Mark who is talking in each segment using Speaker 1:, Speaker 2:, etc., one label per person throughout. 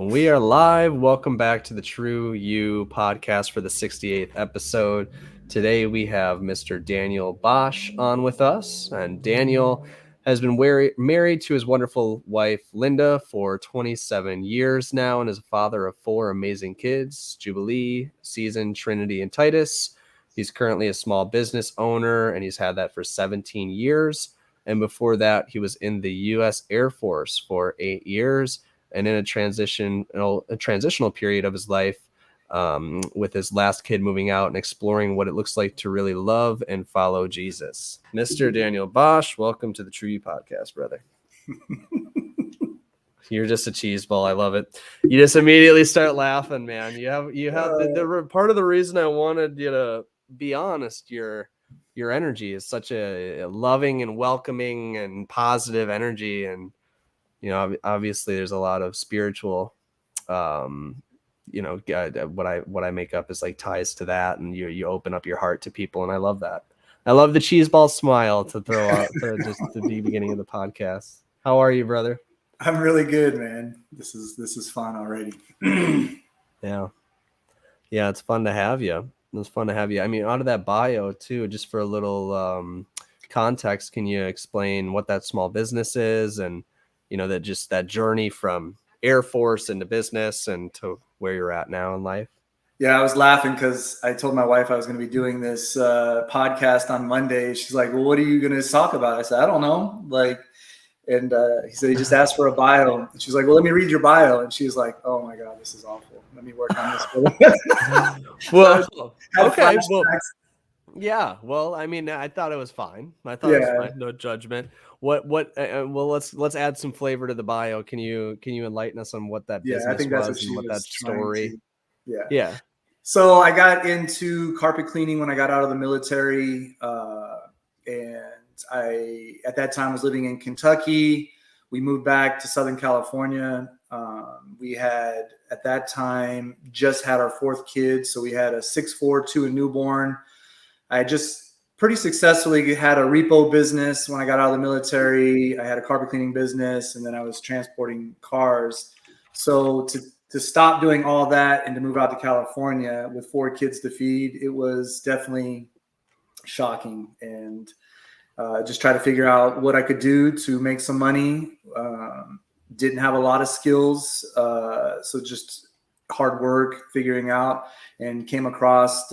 Speaker 1: We are live. Welcome back to the TRU-U podcast for the 68th episode. Today we have Mr. Daniel Bosch on with us, and Daniel has been married to his wonderful wife, Linda, for 27 years now and is a father of 4 amazing kids, Jubilee, Season, Trinity, and Titus. He's currently a small business owner, and he's had that for 17 years. And before that, he was in the U.S. Air Force for 8 years. And in a transitional period of his life, with his last kid moving out and exploring what it looks like to really love and follow Jesus. Mr. Daniel Bosch, welcome to the TRU-U podcast, brother. You're just a cheese ball. I love it. You just immediately start laughing, man. You have the part of the reason I wanted you to be honest. Your energy is such a loving and welcoming and positive energy, and obviously there's a lot of spiritual, what I make up is like ties to that, and you open up your heart to people, and I love that. I love the cheese ball smile to throw out just at the beginning of the podcast. How are you, brother?
Speaker 2: I'm really good, man. This is fun already.
Speaker 1: Yeah, it's fun to have you. It's fun to have you. I mean, out of that bio too, just for a little context, can you explain what that small business is, and that journey from Air Force into business and to where you're at now in life?
Speaker 2: Yeah, I was laughing because I told my wife I was going to be doing this podcast on Monday. She's like, "Well, what are you going to talk about?" I said, "I don't know." And he said he just asked for a bio. And she's like, "Well, let me read your bio." And she's like, "Oh my God, this is awful. Let me work on this."
Speaker 1: Well, okay. Well, yeah. Well, I mean, I thought it was fine. It was fine. No judgment. Well, let's add some flavor to the bio. Can you enlighten us on what that business
Speaker 2: I think that's
Speaker 1: was and what that story?
Speaker 2: Yeah. So I got into carpet cleaning when I got out of the military, and I at that time was living in Kentucky. We moved back to Southern California. We had at that time just had our 4th kid, so we had a 6'4", 2 a newborn. I just pretty successfully had a repo business when I got out of the military. I had a carpet cleaning business, and then I was transporting cars. So to stop doing all that and to move out to California with 4 kids to feed, it was definitely shocking. And just try to figure out what I could do to make some money. Didn't have a lot of skills, so just hard work figuring out, and came across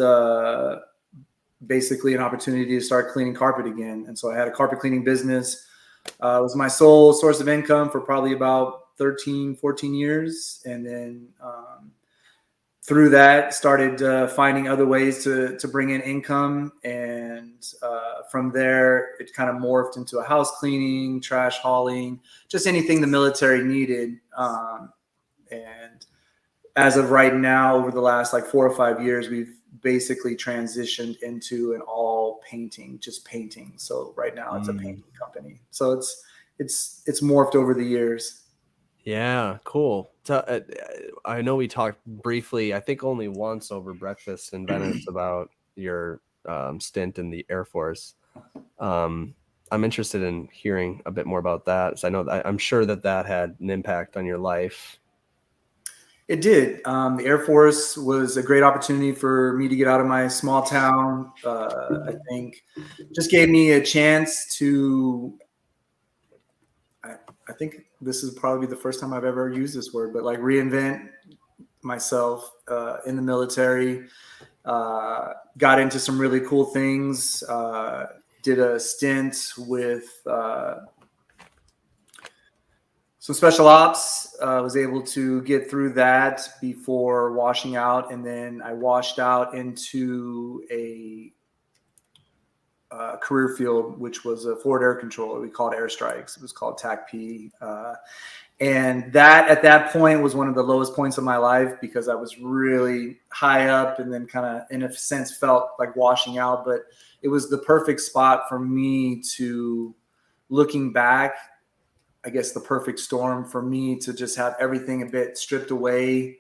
Speaker 2: basically an opportunity to start cleaning carpet again. And so I had a carpet cleaning business. It was my sole source of income for probably about 13, 14 years. And then through that, started finding other ways to bring in income. And from there, it kind of morphed into a house cleaning, trash hauling, just anything the military needed. And as of right now, over the last 4 or 5 years, we've basically transitioned into an all painting, just painting. So right now it's a painting company. So it's morphed over the years.
Speaker 1: Yeah, cool. So, I know we talked briefly, I think only once over breakfast in Venice about your stint in the Air Force. I'm interested in hearing a bit more about that. So I'm sure that had an impact on your life.
Speaker 2: It did. The Air Force was a great opportunity for me to get out of my small town. I think just gave me a chance to, I think this is probably the first time I've ever used this word, but reinvent myself in the military. Got into some really cool things. Did a stint with some special ops. Was able to get through that before washing out, and then I washed out into a career field, which was a forward air controller. We called airstrikes. It was called TAC-P. And that at that point was one of the lowest points of my life because I was really high up and then kind of, in a sense, felt like washing out. But it was the perfect spot for me to, looking back, I guess the perfect storm for me to just have everything a bit stripped away.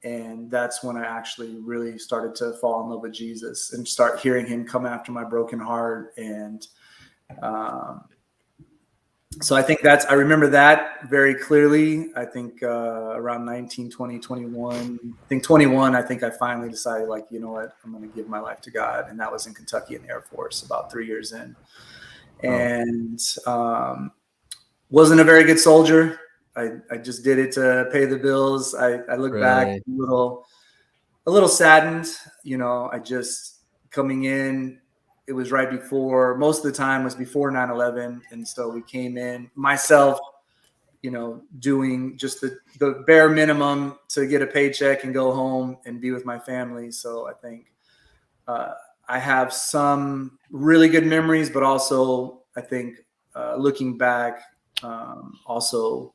Speaker 2: And that's when I actually really started to fall in love with Jesus and start hearing him come after my broken heart. And So I think I remember that very clearly. I think around 19, 20, 21, I think 21, I think I finally decided, like, you know what, I'm going to give my life to God. And that was in Kentucky in the Air Force about 3 years in. And wasn't a very good soldier. I just did it to pay the bills. I look back a little saddened, you know. I just coming in, it was right before, most of the time was before 9/11. And so we came in, myself, you know, doing just the bare minimum to get a paycheck and go home and be with my family. So I think I have some really good memories, but also I think looking back, also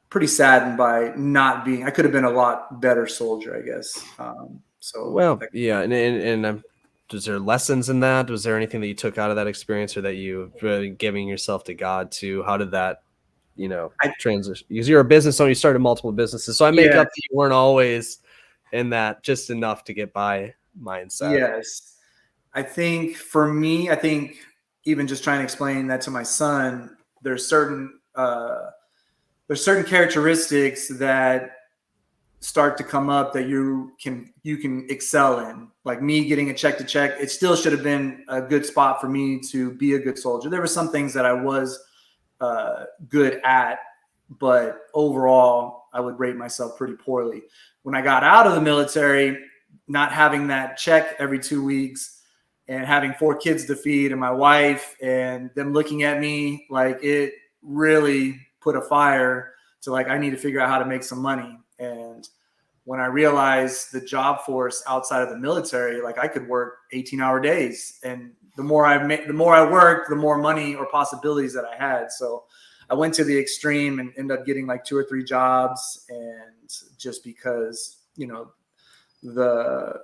Speaker 2: pretty saddened by not being. I could have been a lot better soldier, I guess.
Speaker 1: Was there lessons in that? Was there anything that you took out of that experience, or that you really giving yourself to God to? How did that, you know, transition? Because you're a business owner, you started multiple businesses, so I make up that you weren't always in that just enough to get by mindset.
Speaker 2: Yes, I think for me, I think even just trying to explain that to my son, there's certain characteristics that start to come up that you can excel in. Like me getting a check to check, it still should have been a good spot for me to be a good soldier. There were some things that I was good at, but overall I would rate myself pretty poorly. When I got out of the military, not having that check every 2 weeks and having 4 kids to feed and my wife, and them looking at me, like, it really put a fire to, like, I need to figure out how to make some money. And when I realized the job force outside of the military, like, I could work 18-hour days, and the more I worked, the more money or possibilities that I had. So I went to the extreme and ended up getting like 2 or 3 jobs. And just because, you know, the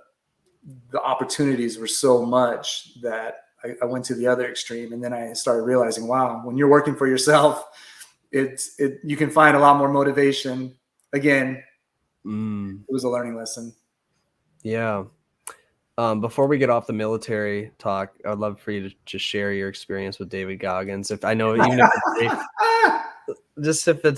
Speaker 2: opportunities were so much that I went to the other extreme. And then I started realizing, wow, when you're working for yourself, you can find a lot more motivation. Again, it was a learning lesson.
Speaker 1: Yeah. Before we get off the military talk, I'd love for you to just share your experience with David Goggins. If I know, even if it's brief,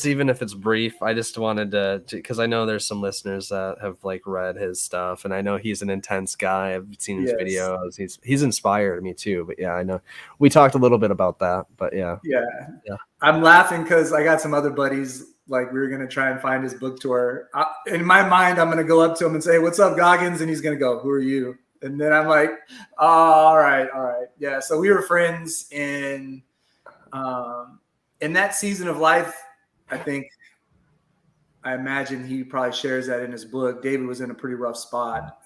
Speaker 1: even if it's brief, I just wanted to, because I know there's some listeners that have like read his stuff, and I know he's an intense guy. I've seen his videos. He's inspired me too. But yeah, I know we talked a little bit about that. But yeah.
Speaker 2: I'm laughing because I got some other buddies. Like, we were going to try and find his book tour. In my mind, I'm going to go up to him and say, "What's up, Goggins?" And he's going to go, "Who are you?" And then I'm like, "Oh, all right. Yeah." So we were friends in that season of life. I imagine he probably shares that in his book. David was in a pretty rough spot.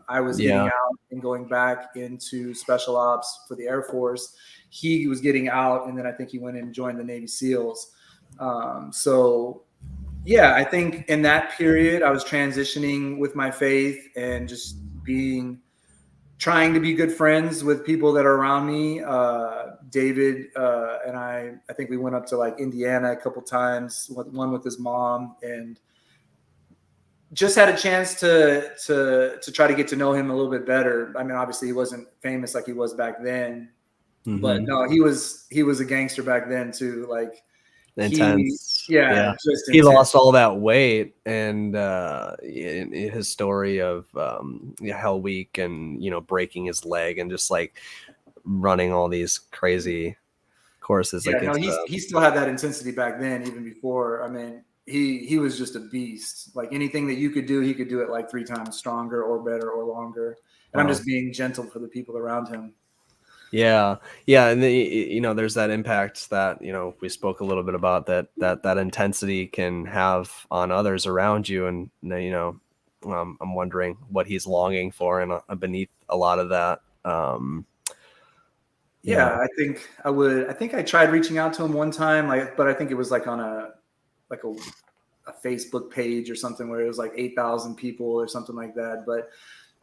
Speaker 2: I was getting out and going back into special ops for the Air Force. He was getting out, and then I think he went and joined the Navy SEALs. So yeah, I think in that period I was transitioning with my faith and just trying to be good friends with people that are around me. David and I think we went up to like Indiana a couple times, one with his mom, and just had a chance to try to get to know him a little bit better. I mean, obviously he wasn't famous like he was back then, but no, he was a gangster back then too. Like,
Speaker 1: intense.
Speaker 2: He
Speaker 1: intense. Lost all that weight, and in his story of Hell Week, and, you know, breaking his leg and just like running all these crazy courses.
Speaker 2: He still had that intensity back then, even before. I mean, he was just a beast. Like, anything that you could do, he could do it like 3 times stronger or better or longer. And I'm just being gentle for the people around him.
Speaker 1: Yeah. And you know, there's that impact that, you know, we spoke a little bit about, that intensity can have on others around you. And, you know, I'm wondering what he's longing for, and beneath a lot of that.
Speaker 2: I think I tried reaching out to him one time, but I think it was like on a Facebook page or something where it was like 8,000 people or something like that. But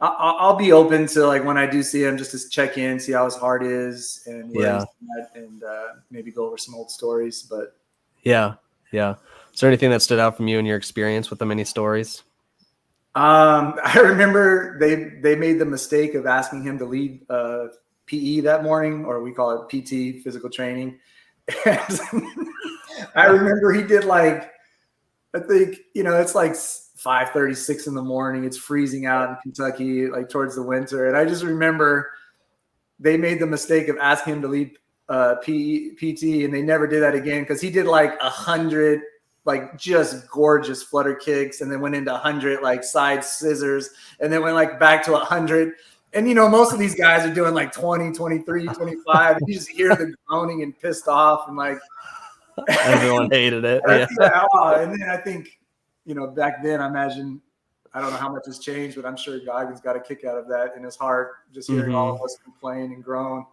Speaker 2: I'll be open to, like, when I do see him, just to check in, see how his heart is, and where he's at, and maybe go over some old stories. But
Speaker 1: yeah. Is there anything that stood out from you in your experience with him? Any stories?
Speaker 2: I remember they made the mistake of asking him to lead PE that morning, or we call it PT, physical training. And I remember he did like, I think, it's like 5:36 in the morning. It's freezing out in Kentucky, like towards the winter. And I just remember they made the mistake of asking him to lead PT, and they never did that again because he did like 100, like just gorgeous flutter kicks, and then went into 100 like side scissors, and then went like back to 100. And, most of these guys are doing like 20, 23, 25. And you just hear the groaning and pissed off, and like
Speaker 1: everyone hated it.
Speaker 2: And then I think, back then, I imagine, I don't know how much has changed, but I'm sure Goggins got a kick out of that in his heart, just hearing all of us complain and groan.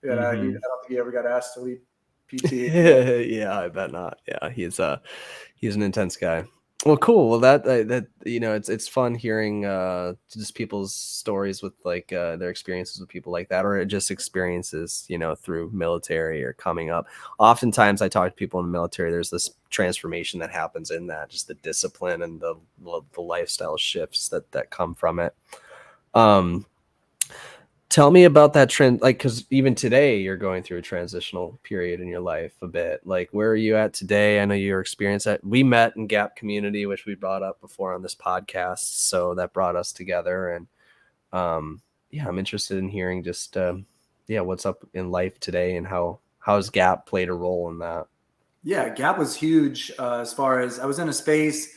Speaker 2: I don't think he ever got asked to lead PT.
Speaker 1: Yeah, I bet not. Yeah, he's an intense guy. Well, cool. Well, that it's fun hearing just people's stories with like their experiences with people like that, or just experiences through military or coming up. Oftentimes, I talk to people in the military. There's this transformation that happens in that, just the discipline and the lifestyle shifts that come from it. Tell me about that trend, like, because even today you're going through a transitional period in your life a bit. Like, where are you at today? I know your experience we met in Gap Community, which we brought up before on this podcast, so that brought us together. And I'm interested in hearing just what's up in life today, and how's Gap played a role in that.
Speaker 2: Yeah, Gap was huge as far as I was in a space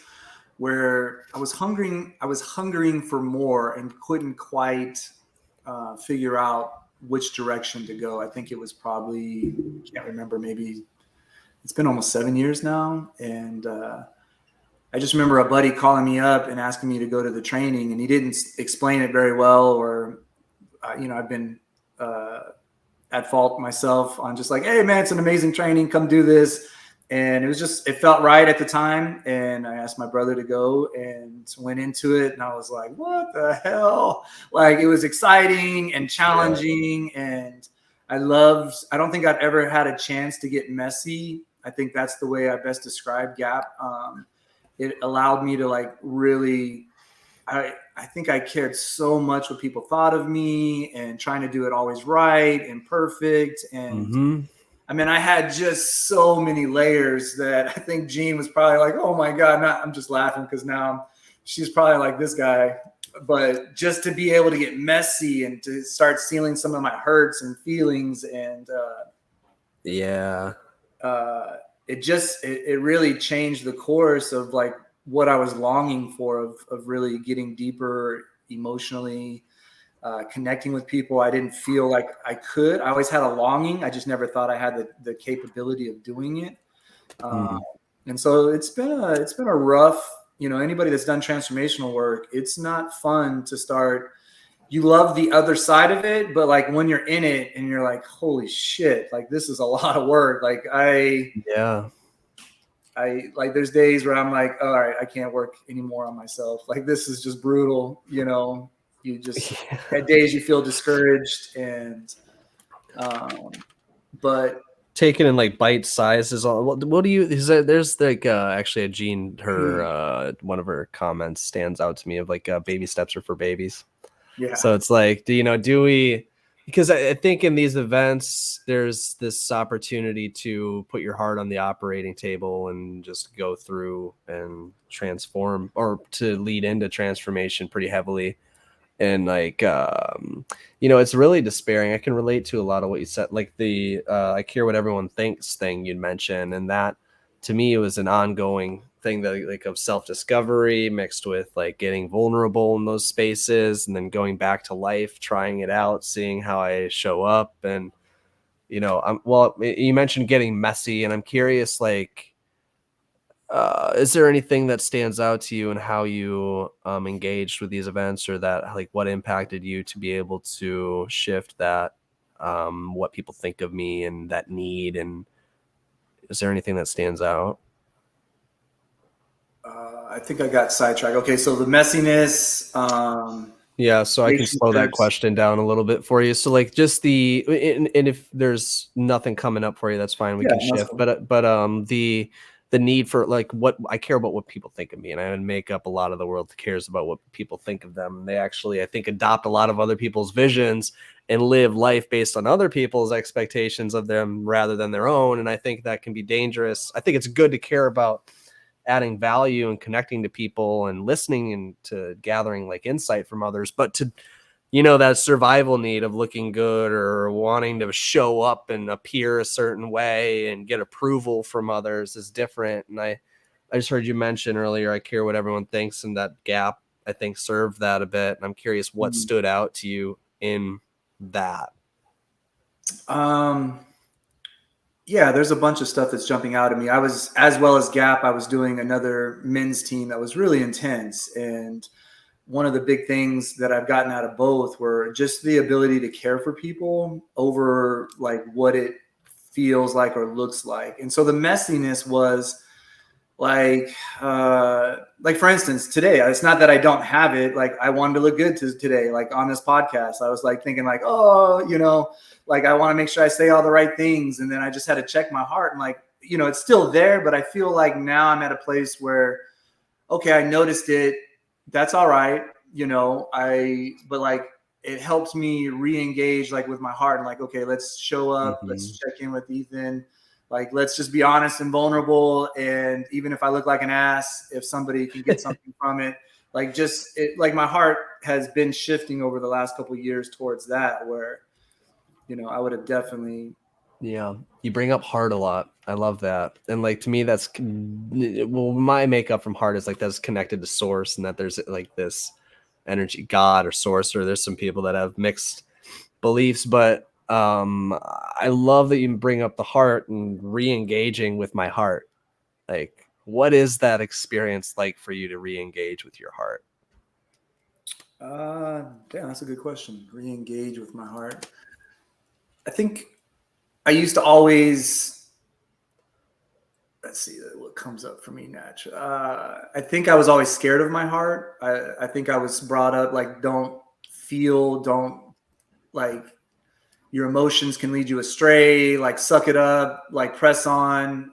Speaker 2: where I was hungering for more and couldn't quite figure out which direction to go. I think it was probably, can't remember, maybe it's been almost 7 years now. And I just remember a buddy calling me up and asking me to go to the training, and he didn't explain it very well, or, I've been at fault myself on just like, hey man, it's an amazing training, come do this. And it felt right at the time. And I asked my brother to go and went into it. And I was like, what the hell? Like, it was exciting and challenging. And I don't think I've ever had a chance to get messy. I think that's the way I best describe Gap. It allowed me to like really, I think I cared so much what people thought of me, and trying to do it always right and perfect. And I mean, I had just so many layers that I think Jean was probably like, oh my God, I'm just laughing because now she's probably like, this guy. But just to be able to get messy and to start sealing some of my hurts and feelings, and it really changed the course of like what I was longing for, of really getting deeper emotionally, connecting with people. I didn't feel like I could. I always had a longing. I just never thought I had the capability of doing it. And so it's been a rough, anybody that's done transformational work, it's not fun to start. You love the other side of it, but like when you're in it and you're like, holy shit, like this is a lot of work. Like there's days where I'm like, all right, I can't work anymore on myself. Like, this is just brutal. You just at days you feel discouraged, and but
Speaker 1: taken in like bite sizes. What do you? There's like actually a Jean, her one of her comments stands out to me of like baby steps are for babies.
Speaker 2: Yeah.
Speaker 1: So it's like, do we? Because I think in these events there's this opportunity to put your heart on the operating table and just go through and transform, or to lead into transformation pretty heavily. And like, it's really despairing. I can relate to a lot of what you said, like the I care what everyone thinks thing you'd mentioned. And that to me, it was an ongoing thing that like of self-discovery mixed with like getting vulnerable in those spaces, and then going back to life, trying it out, seeing how I show up. And, you mentioned getting messy, and I'm curious, like, is there anything that stands out to you and how you engaged with these events, or that like what impacted you to be able to shift that, what people think of me and that need? And is there anything that stands out?
Speaker 2: I think I got sidetracked. Okay, so the messiness.
Speaker 1: So I can slow that question down a little bit for you. So like just and if there's nothing coming up for you, that's fine. We can shift. But the need for like what I care about what people think of me, and I make up a lot of the world cares about what people think of them. They actually, I think, adopt a lot of other people's visions and live life based on other people's expectations of them rather than their own. And I think that can be dangerous. I think it's good to care about adding value and connecting to people and listening and to gathering like insight from others, but to, that survival need of looking good or wanting to show up and appear a certain way and get approval from others is different. And I just heard you mention earlier, I care what everyone thinks, and that gap, I think, served that a bit. And I'm curious what stood out to you in that.
Speaker 2: Yeah, there's a bunch of stuff that's jumping out at me. I was, as well as Gap, I was doing another men's team that was really intense. And one of the big things that I've gotten out of both were just the ability to care for people over like what it feels like or looks like. And so the messiness was like for instance, today, it's not that I don't have it. Like I wanted to look good today, like on this podcast, I was like thinking like, oh, like I want to make sure I say all the right things. And then I just had to check my heart and like, it's still there, but I feel like now I'm at a place where, okay, I noticed it. That's all right. But like, it helps me re-engage like with my heart and like, okay, let's show up. Let's check in with Ethan. Like, let's just be honest and vulnerable. And even if I look like an ass, if somebody can get something from it, like like my heart has been shifting over the last couple of years towards that, where, I would have definitely.
Speaker 1: Yeah. You bring up heart a lot. I love that. And like, to me, that's, well, my makeup from heart is like, that's connected to source, and that there's like this energy, God or source, or there's some people that have mixed beliefs, but I love that you bring up the heart and re-engaging with my heart. Like, what is that experience like for you to re-engage with your heart?
Speaker 2: Damn, that's a good question. Re-engage with my heart. I think I used to always, let's see what comes up for me naturally. I think I was always scared of my heart. I think I was brought up like, don't like, your emotions can lead you astray, like suck it up, like press on.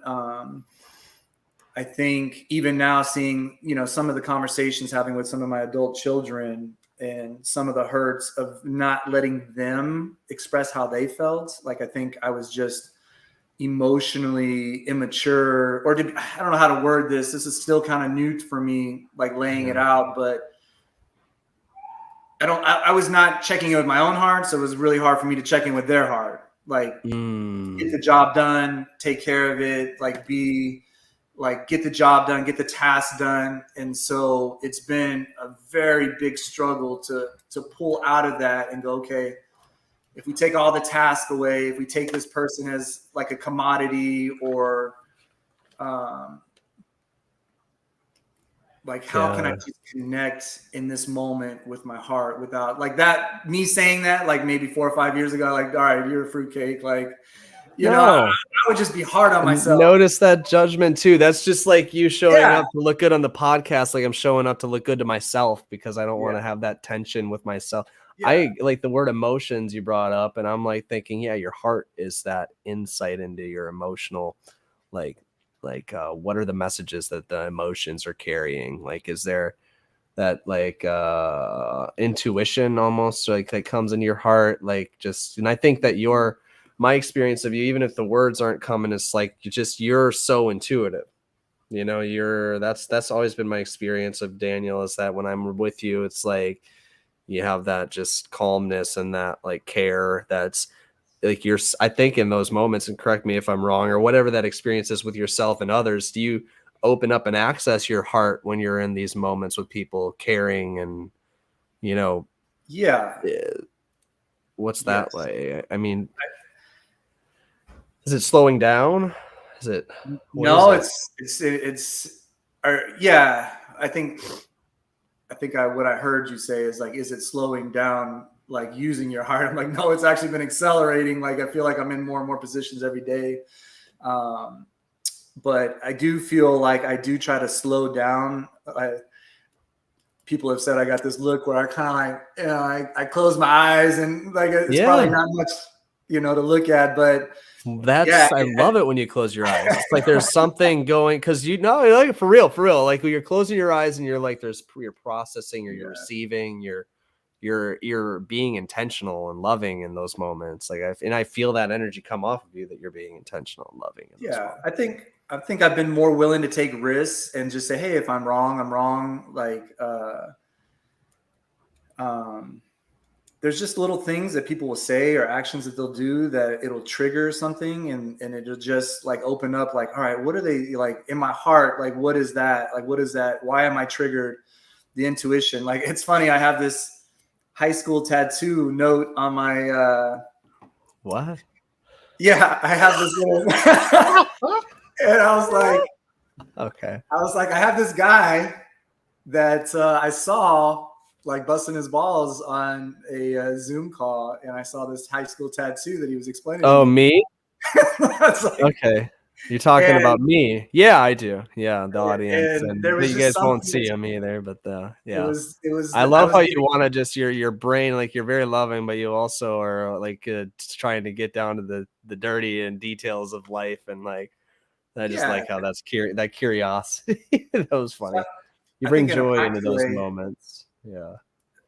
Speaker 2: I think even now seeing, some of the conversations having with some of my adult children and some of the hurts of not letting them express how they felt. Like, I think I was just emotionally immature, or I don't know how to word this. This is still kind of new for me, like laying it out, but I was not checking in with my own heart. So it was really hard for me to check in with their heart. Like, get the job done, take care of it, like get the job done, get the task done. And so it's been a very big struggle to pull out of that and go, okay, if we take all the tasks away, if we take this person as like a commodity, or like, how can I just connect in this moment with my heart without like that, me saying that like maybe 4 or 5 years ago, like, all right, you're a fruitcake. Like, I would just be hard on myself.
Speaker 1: Notice that judgment too. That's just like you showing up to look good on the podcast. Like, I'm showing up to look good to myself because I don't want to have that tension with myself. I like the word emotions you brought up, and I'm like thinking, your heart is that insight into your emotional, like what are the messages that the emotions are carrying? Like, is there that like intuition almost like that comes in your heart? Like, just, and I think that my experience of you, even if the words aren't coming, it's like you're so intuitive. That's always been my experience of Daniel, is that when I'm with you, it's like you have that just calmness and that like care that's like I think in those moments, and correct me if I'm wrong, or whatever that experience is with yourself and others, do you open up and access your heart when you're in these moments with people, caring and, what's that like? I mean, is it slowing down? Is it?
Speaker 2: No, it's I think what I heard you say is like, is it slowing down, like using your heart? I'm like, no, it's actually been accelerating. Like, I feel like I'm in more and more positions every day. But I do feel like I do try to slow down. People have said I got this look where I kind of like, I close my eyes and like, it's probably not much, to look at, but
Speaker 1: I love it when you close your eyes. It's like there's something going, because like for real, like when you're closing your eyes and you're like you're processing or you're receiving, you're being intentional and loving in those moments. Like I feel that energy come off of you, that you're being intentional and loving in those moments.
Speaker 2: I think I've been more willing to take risks and just say, hey, if I'm wrong, I'm wrong. Like there's just little things that people will say or actions that they'll do that it'll trigger something, and it'll just like open up like, all right, what are they like in my heart? Like, what is that? Like, what is that? Why am I triggered? The intuition. Like, it's funny. I have this high school tattoo note on my,
Speaker 1: what?
Speaker 2: Yeah, I have this little, and I was like,
Speaker 1: okay.
Speaker 2: I have this guy that I saw like busting his balls on a Zoom call, and I saw this high school tattoo that he was explaining.
Speaker 1: Oh, me? Like, okay. You're talking about me. Yeah, I do. Yeah, the audience. And you guys won't see him either, but yeah.
Speaker 2: It was
Speaker 1: I love how you want to just your brain, like you're very loving, but you also are like trying to get down to the dirty and details of life, and like I just like how that's that curiosity. That was funny. You bring joy into those moments. Yeah.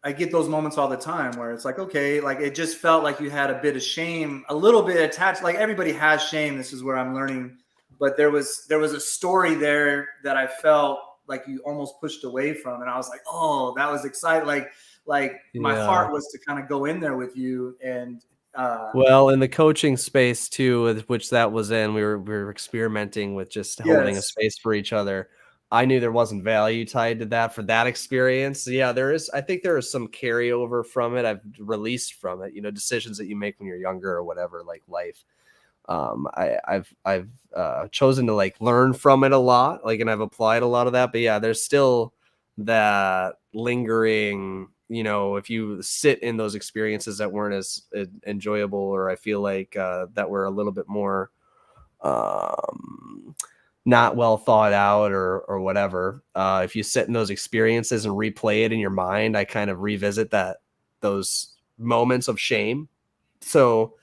Speaker 2: I get those moments all the time where it's like, okay, like it just felt like you had a bit of shame, a little bit attached. Like everybody has shame. This is where I'm learning. But there was a story there that I felt like you almost pushed away from. And I was like, oh, that was exciting. Like my heart was to kind of go in there with you. And
Speaker 1: well, in the coaching space too, which that was in, we were experimenting with just holding a space for each other. I knew there wasn't value tied to that for that experience. Yeah, I think there is some carryover from it. I've released from it, decisions that you make when you're younger or whatever, like life. I've chosen to like learn from it a lot, like, and I've applied a lot of that, but yeah, there's still that lingering, if you sit in those experiences that weren't as enjoyable, or I feel like that were a little bit more not well thought out or whatever. If you sit in those experiences and replay it in your mind, I kind of revisit those moments of shame. So,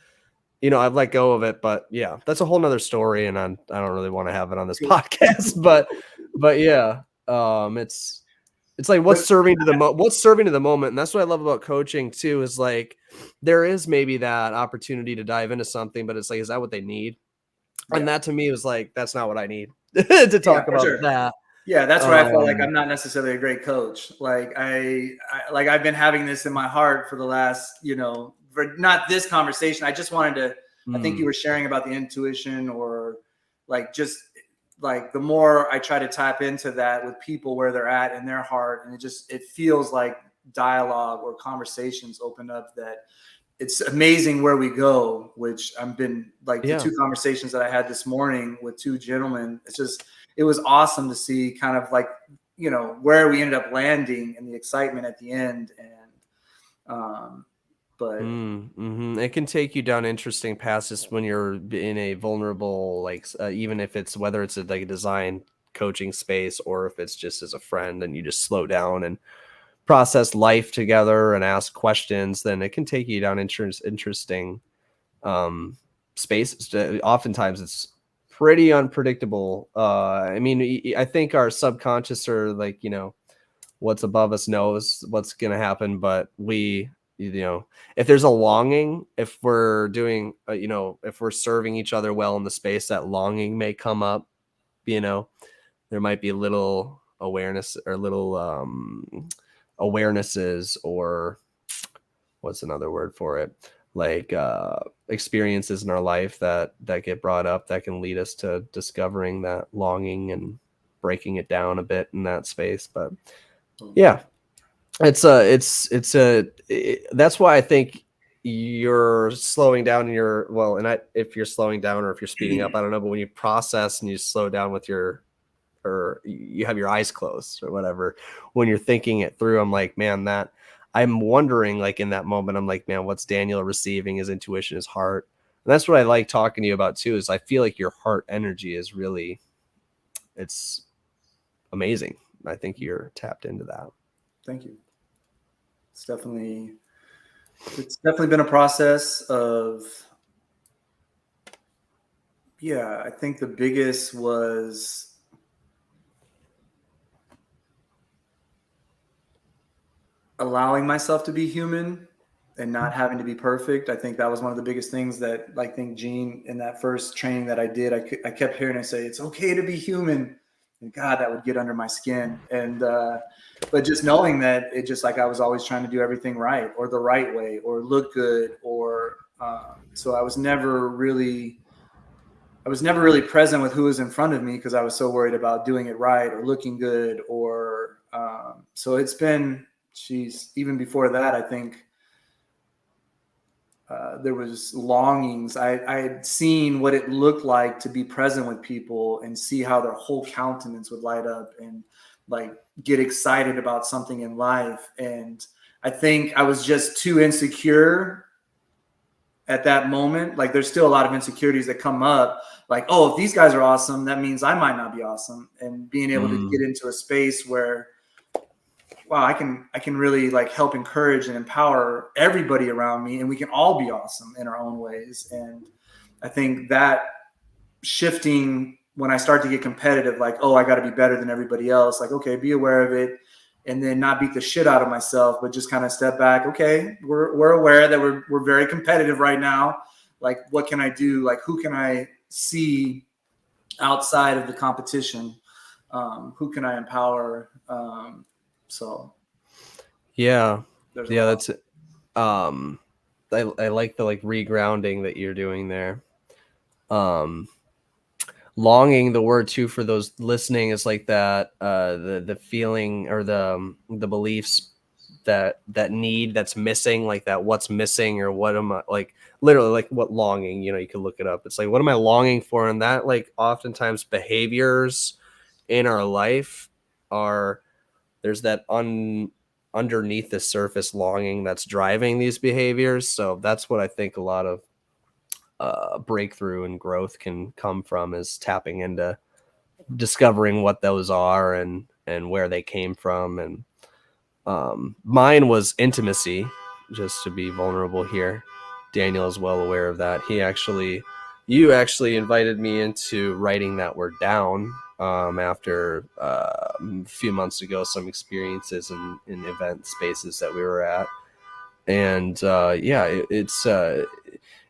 Speaker 1: I've let go of it, but yeah, that's a whole nother story. And I don't really want to have it on this podcast, but yeah, it's like what's serving to the moment. And that's what I love about coaching too, is like, there is maybe that opportunity to dive into something, but it's like, is that what they need? And that to me was like, that's not what I need to talk about that.
Speaker 2: Yeah, that's where I felt like I'm not necessarily a great coach. Like I've been having this in my heart for the last, for not this conversation. I just wanted to, I think you were sharing about the intuition, or like, just like the more I try to tap into that with people where they're at in their heart, and it feels like dialogue or conversations open up, that it's amazing where we go, which I've been like the two conversations that I had this morning with two gentlemen. It was awesome to see kind of like, where we ended up landing and the excitement at the end. And, but
Speaker 1: it can take you down interesting paths when you're in a vulnerable, like, even if it's, whether it's like a design coaching space, or if it's just as a friend and you just slow down and process life together and ask questions, then it can take you down interesting spaces. Oftentimes it's pretty unpredictable. I mean, I think our subconscious, or like, what's above us knows what's going to happen, but if there's a longing, if we're doing, if we're serving each other well in the space, that longing may come up, there might be a little awareness, or little, awarenesses, or what's another word for it, like experiences in our life that get brought up, that can lead us to discovering that longing and breaking it down a bit in that space. But yeah, that's why I think you're slowing down if you're slowing down or if you're speeding up, I don't know, but when you process and you slow down or you have your eyes closed or whatever, when you're thinking it through, I'm like, man, I'm wondering, like, in that moment, I'm like, man, what's Daniel receiving? His intuition, his heart. And that's what I like talking to you about too, is I feel like your heart energy is really, it's amazing. I think you're tapped into that.
Speaker 2: Thank you. It's definitely been a process of Yeah, I think the biggest was allowing myself to be human and not having to be perfect. I think that was one of the biggest things that, I think, Gene, in that first training that I did, I kept hearing him say, it's okay to be human. And God, that would get under my skin. And, but just knowing that it just like I was always trying to do everything right or the right way or look good or, so I was never really present with who was in front of me because I was so worried about doing it right or looking good or, so it's been, even before that, I think there was longings. I had seen what it looked like to be present with people and see how their whole countenance would light up and like get excited about something in life. And I think I was just too insecure at that moment. Like there's still a lot of insecurities that come up. Like, oh, if these guys are awesome, that means I might not be awesome. And being able to get into a space where, wow, I can really like help encourage and empower everybody around me, and we can all be awesome in our own ways. And I think that shifting when I start to get competitive, like, oh, I got to be better than everybody else. Like, okay, be aware of it, and then not beat the shit out of myself, but just kind of step back. Okay, we're aware that we're very competitive right now. Like, what can I do? Like, who can I see outside of the competition? Who can I empower? So
Speaker 1: Yeah.
Speaker 2: there's a
Speaker 1: Yeah,
Speaker 2: lot.
Speaker 1: that's I like the like regrounding that you're doing there. Longing, the word too for those listening, is like that the feeling or the beliefs that need that's missing, like that what's missing or what am I, like literally like what longing, you can look it up. It's like what am I longing for? And that like oftentimes behaviors in our life are, there's that underneath the surface longing that's driving these behaviors. So that's what I think a lot of breakthrough and growth can come from, is tapping into discovering what those are and where they came from. And mine was intimacy, just to be vulnerable here. Daniel is well aware of that. You actually invited me into writing that word down after a few months ago, some experiences in event spaces that we were at. And yeah,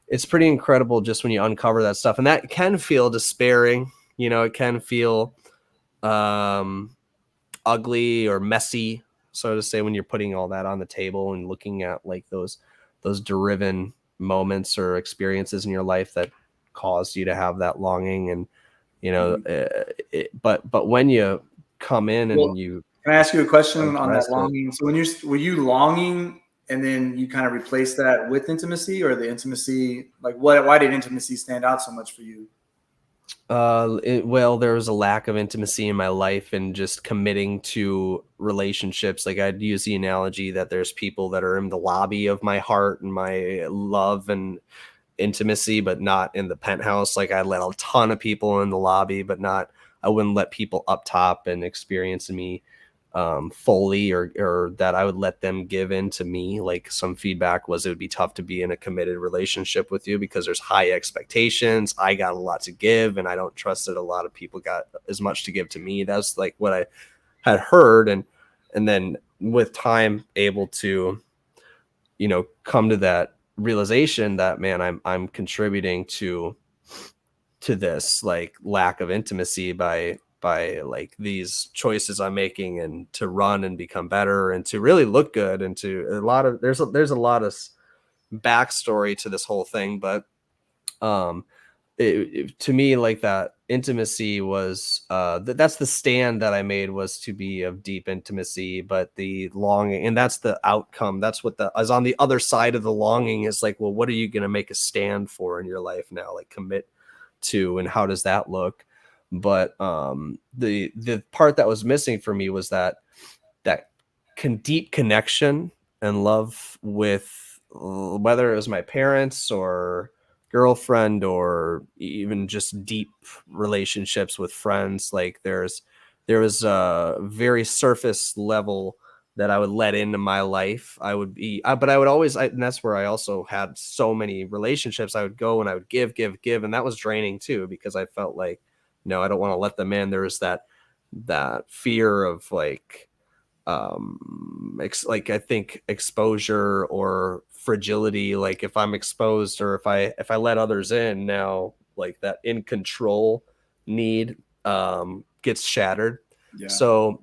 Speaker 1: it's pretty incredible just when you uncover that stuff. And that can feel despairing. It can feel um, ugly or messy, so to say, when you're putting all that on the table and looking at like those driven moments or experiences in your life that caused you to have that longing. And but when you come in
Speaker 2: Well,
Speaker 1: and you
Speaker 2: can I ask you a question on that
Speaker 1: address it.
Speaker 2: longing? So were you longing and then you kind of replace that with intimacy, or the intimacy, like why did intimacy stand out so much for you?
Speaker 1: Well, there was a lack of intimacy in my life and just committing to relationships. Like I'd use the analogy that there's people that are in the lobby of my heart and my love and intimacy, but not in the penthouse. Like I let a ton of people in the lobby, but I wouldn't let people up top and experience me fully, or that I would let them give in to me. Like some feedback was it would be tough to be in a committed relationship with you because there's high expectations. I got a lot to give, and I don't trust that a lot of people got as much to give to me. That's like what I had heard. And then with time able to, come to that realization that, man, I'm contributing to this like lack of intimacy by like these choices I'm making, and to run and become better and to really look good, and to a lot of there's a lot of backstory to this whole thing. But um to me, like that intimacy was that's the stand that I made, was to be of deep intimacy. But the longing, and that's the outcome, that's what the is on the other side of the longing, is like, well, what are you going to make a stand for in your life now, like commit to, and how does that look? But the part that was missing for me was that deep connection and love with, whether it was my parents or girlfriend or even just deep relationships with friends. Like there was a very surface level that I would let into my life. I would be, but I would always, and that's where I also had so many relationships. I would go and I would give, and that was draining too, because I felt like, no, I don't want to let them in. There was that fear of like, like I think exposure or fragility. Like if I'm exposed, or if I let others in now, like that in control need gets shattered.
Speaker 2: Yeah.
Speaker 1: So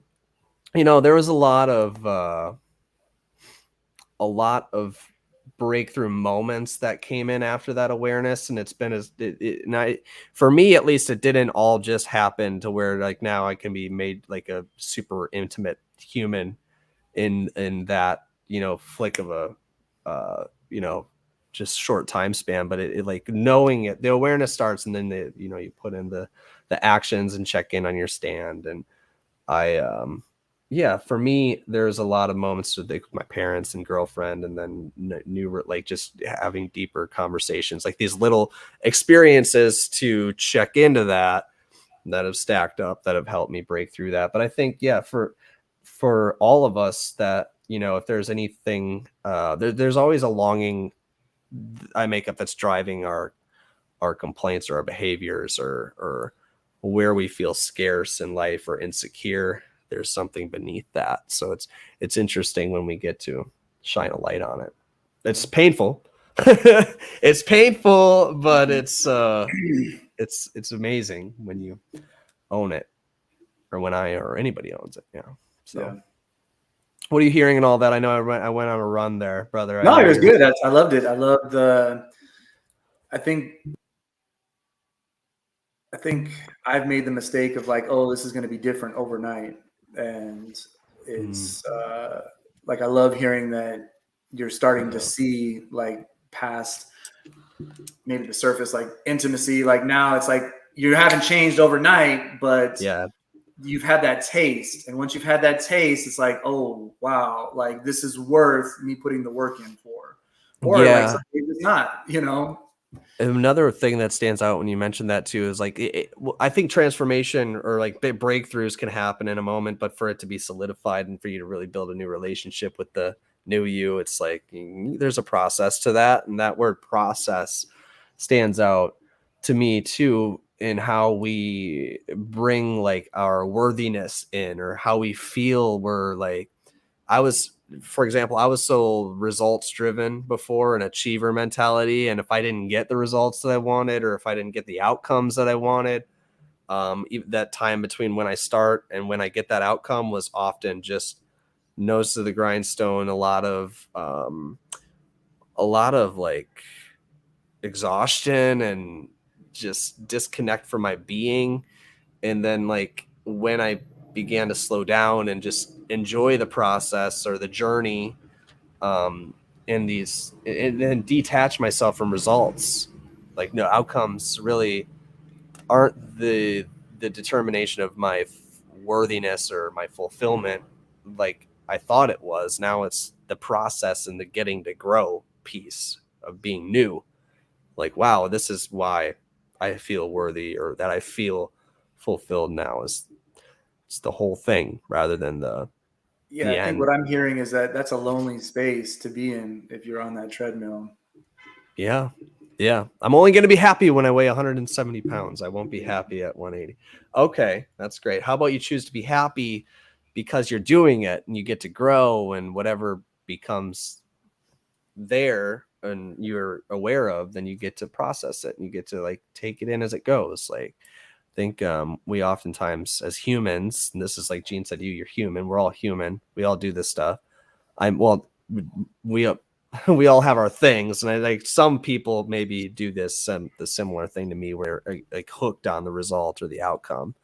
Speaker 1: there was a lot of breakthrough moments that came in after that awareness, and it's been for me at least, it didn't all just happen to where like now I can be made like a super intimate human in that flick of a just short time span. But it like knowing it, the awareness starts, and then you put in the actions and check in on your stand. And I yeah, for me, there's a lot of moments with my parents and girlfriend, and then new, like just having deeper conversations, like these little experiences to check into that have stacked up, that have helped me break through that. But I think, yeah, for all of us, that if there's anything, there's always a longing I make up that's driving our complaints or our behaviors, or where we feel scarce in life or insecure. There's something beneath that. So it's interesting when we get to shine a light on it. It's painful. It's painful, but it's amazing when you own it, or when or anybody owns it. Yeah. So
Speaker 2: Yeah.
Speaker 1: what are you hearing and all that? I know I went on a run there, brother.
Speaker 2: No, it was good. I loved it. I loved the. I think I've made the mistake of like, oh, this is going to be different overnight, and it's like I love hearing that you're starting to see like past maybe the surface, like intimacy. Like now it's like you haven't changed overnight, but
Speaker 1: yeah,
Speaker 2: you've had that taste, and once you've had that taste, it's like, oh wow, like this is worth me putting the work in for, or like
Speaker 1: yeah.
Speaker 2: it's not.
Speaker 1: Another thing that stands out when you mentioned that too is like I think transformation or like big breakthroughs can happen in a moment, but for it to be solidified and for you to really build a new relationship with the new you, it's like there's a process to that. And that word process stands out to me too, in how we bring like our worthiness in, or how we feel we're like. For example, I was so results driven before, an achiever mentality. And if I didn't get the results that I wanted, or if I didn't get the outcomes that I wanted, that time between when I start and when I get that outcome was often just nose to the grindstone. A lot of like exhaustion and just disconnect from my being. And then like when I began to slow down and just enjoy the process or the journey, and then detach myself from results, like no, outcomes really aren't the determination of my worthiness or my fulfillment like I thought it was. Now it's the process and the getting to grow piece of being new. Like, wow, this is why I feel worthy, or that I feel fulfilled now. Is it's the whole thing rather than
Speaker 2: Yeah,
Speaker 1: the
Speaker 2: I think
Speaker 1: end.
Speaker 2: what I'm hearing is that that's a lonely space to be in if you're on that treadmill.
Speaker 1: Yeah. Yeah. I'm only going to be happy when I weigh 170 pounds. I won't be happy at 180. Okay. That's great. How about you choose to be happy because you're doing it and you get to grow, and whatever becomes there and you're aware of, then you get to process it and you get to like take it in as it goes. Like, I think we oftentimes as humans, and this is like Gene said, you're human. We're all human. We all do this stuff. We we all have our things, and I like some people maybe do the similar thing to me, where they're like hooked on the result or the outcome.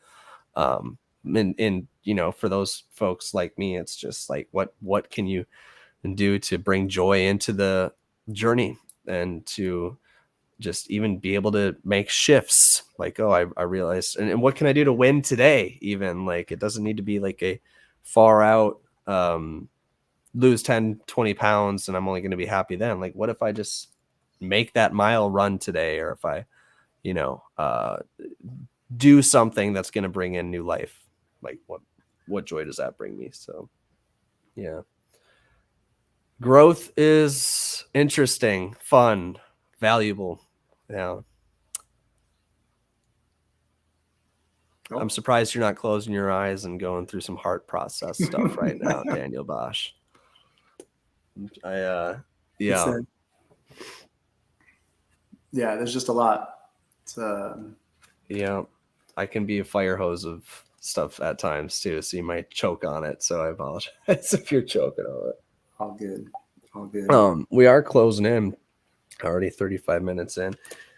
Speaker 1: And for those folks like me, it's just like what can you do to bring joy into the journey, and to just even be able to make shifts, like, oh, I realized, and what can I do to win today? Even like, it doesn't need to be like a far out lose 10-20 pounds and I'm only going to be happy then. Like, what if I just make that mile run today? Or if I do something that's going to bring in new life, like what joy does that bring me? So Yeah. Growth is interesting, fun, valuable. Yeah.
Speaker 2: Oh.
Speaker 1: I'm surprised you're not closing your eyes and going through some heart process stuff right now, Daniel Bosch. Yeah.
Speaker 2: Yeah, there's just a lot. It's,
Speaker 1: Yeah. I can be a fire hose of stuff at times too, so you might choke on it. So I apologize if you're choking on it.
Speaker 2: all good. All good.
Speaker 1: We are closing in, already 35 minutes in.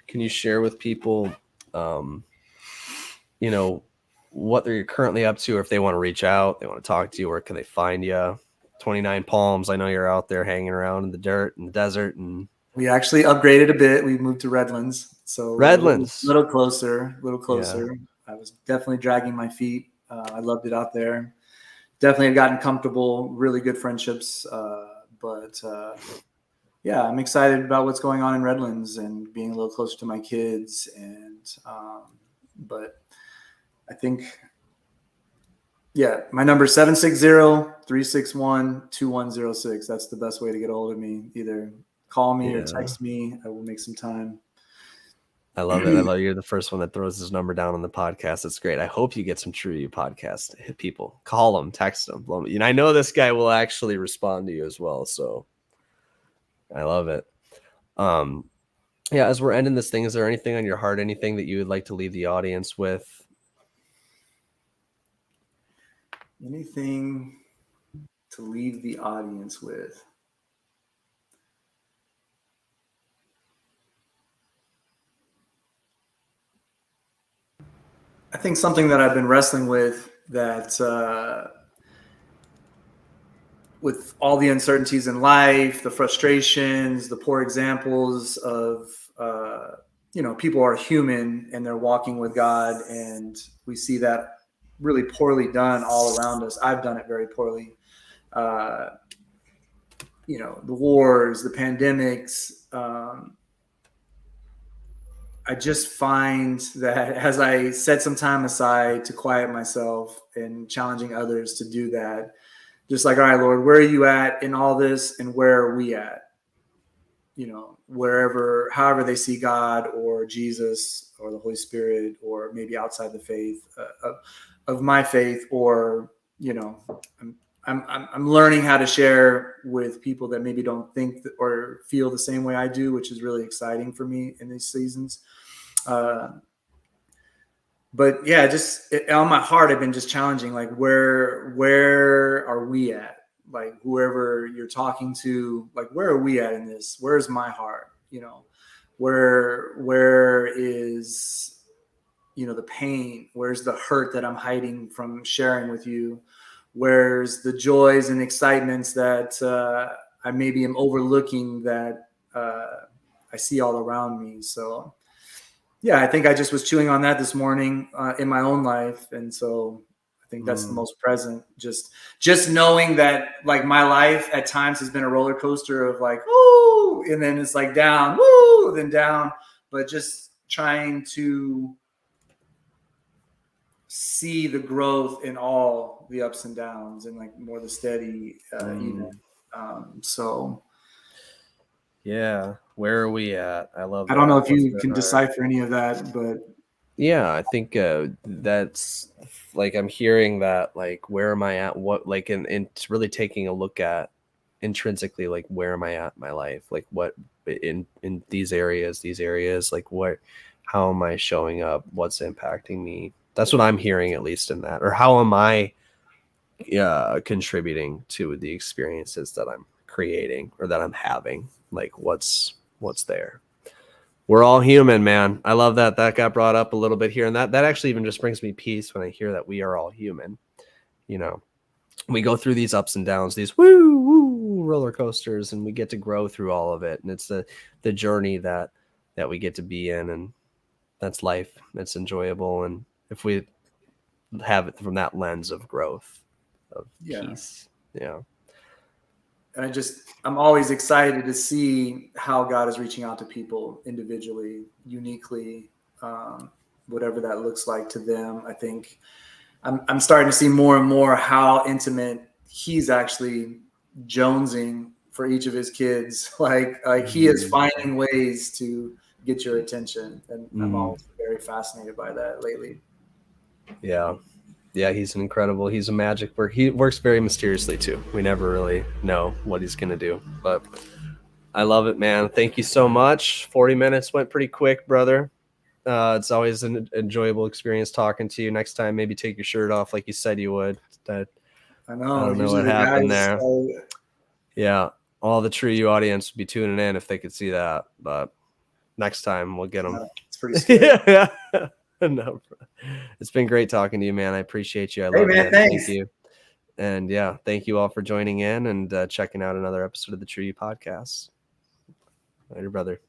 Speaker 1: Can you share with people, you know, what they're currently up to, or if they want to reach out, they want to talk to you, where can they find you? 29 Palms. I know you're out there hanging around in the dirt and the desert. And
Speaker 2: we actually upgraded a bit. We moved to Redlands, so
Speaker 1: Redlands,
Speaker 2: a little closer.
Speaker 1: Yeah.
Speaker 2: I was definitely dragging my feet. I loved it out there. Definitely have gotten comfortable. Really good friendships. But yeah, I'm excited about what's going on in Redlands and being a little closer to my kids. And but I think, yeah, my number is 760-361-2106. That's the best way to get a hold of me. Either call me or text me. I will make some time.
Speaker 1: I love it. I love you're the first one that throws his number down on the podcast. It's great. I hope you get some TRU-U podcast people. Call them, text them. And I know this guy will actually respond to you as well. So I love it. Yeah, as we're ending this thing, is there anything on your heart, anything that you would like to leave the audience with?
Speaker 2: Anything to leave the audience with? I think something that I've been wrestling with, that with all the uncertainties in life, the frustrations, the poor examples of, people are human and they're walking with God, and we see that really poorly done all around us. I've done it very poorly. The wars, the pandemics. I just find that as I set some time aside to quiet myself and challenging others to do that, just like, all right, Lord, where are you at in all this, and where are we at? However they see God or Jesus or the Holy Spirit, or maybe outside the faith of my faith, or I'm learning how to share with people that maybe don't think or feel the same way I do, which is really exciting for me in these seasons. But yeah, on my heart, I've been just challenging, like, where are we at? Like, whoever you're talking to, like, where are we at in this? Where's my heart? Where is, the pain? Where's the hurt that I'm hiding from sharing with you? Where's the joys and excitements that I maybe am overlooking, that I see all around me? So yeah, I think I just was chewing on that this morning in my own life. And so I think that's the most present. Just knowing that, like, my life at times has been a roller coaster of, like, woo, and then it's like down, woo, then down, but just trying to see the growth in all the ups and downs, and, like, more the steady even. So
Speaker 1: yeah, where are we at? I love that.
Speaker 2: I don't know if you can decipher any of that, but
Speaker 1: yeah, I think that's, like, I'm hearing that, like, where am I at? What, like, and really taking a look at intrinsically, like, where am I at in my life? Like, what in these areas, like, how am I showing up? What's impacting me? That's what I'm hearing, at least in that. Or how am I contributing to the experiences that I'm creating or that I'm having? Like, what's there? We're all human, man. I love that got brought up a little bit here. And that actually even just brings me peace when I hear that we are all human. We go through these ups and downs, these woo roller coasters, and we get to grow through all of it. And it's the journey that we get to be in. And that's life. It's enjoyable. And if we have it from that lens of growth, of peace. Yeah.
Speaker 2: And I'm always excited to see how God is reaching out to people individually, uniquely, whatever that looks like to them. I think I'm starting to see more and more how intimate he's actually jonesing for each of his kids. Like he is finding ways to get your attention, and I'm always very fascinated by that lately.
Speaker 1: Yeah, he's he's a magic worker. He works very mysteriously too. We never really know what he's gonna do, but I love it, man. Thank you so much. 40 minutes went pretty quick, brother. It's always an enjoyable experience talking to you. Next time, maybe take your shirt off like you said you would.
Speaker 2: I
Speaker 1: I
Speaker 2: know.
Speaker 1: don't know
Speaker 2: Usually
Speaker 1: what
Speaker 2: the
Speaker 1: happened
Speaker 2: guys,
Speaker 1: there. Yeah, all the TRU-U audience would be tuning in if they could see that. But next time, we'll get them.
Speaker 2: It's pretty scary.
Speaker 1: Yeah. No, it's been great talking to you, man. I appreciate you. I love you.
Speaker 2: Thanks.
Speaker 1: Thank you. And yeah, thank you all for joining in and checking out another episode of the TRU-U podcast. Later, brother.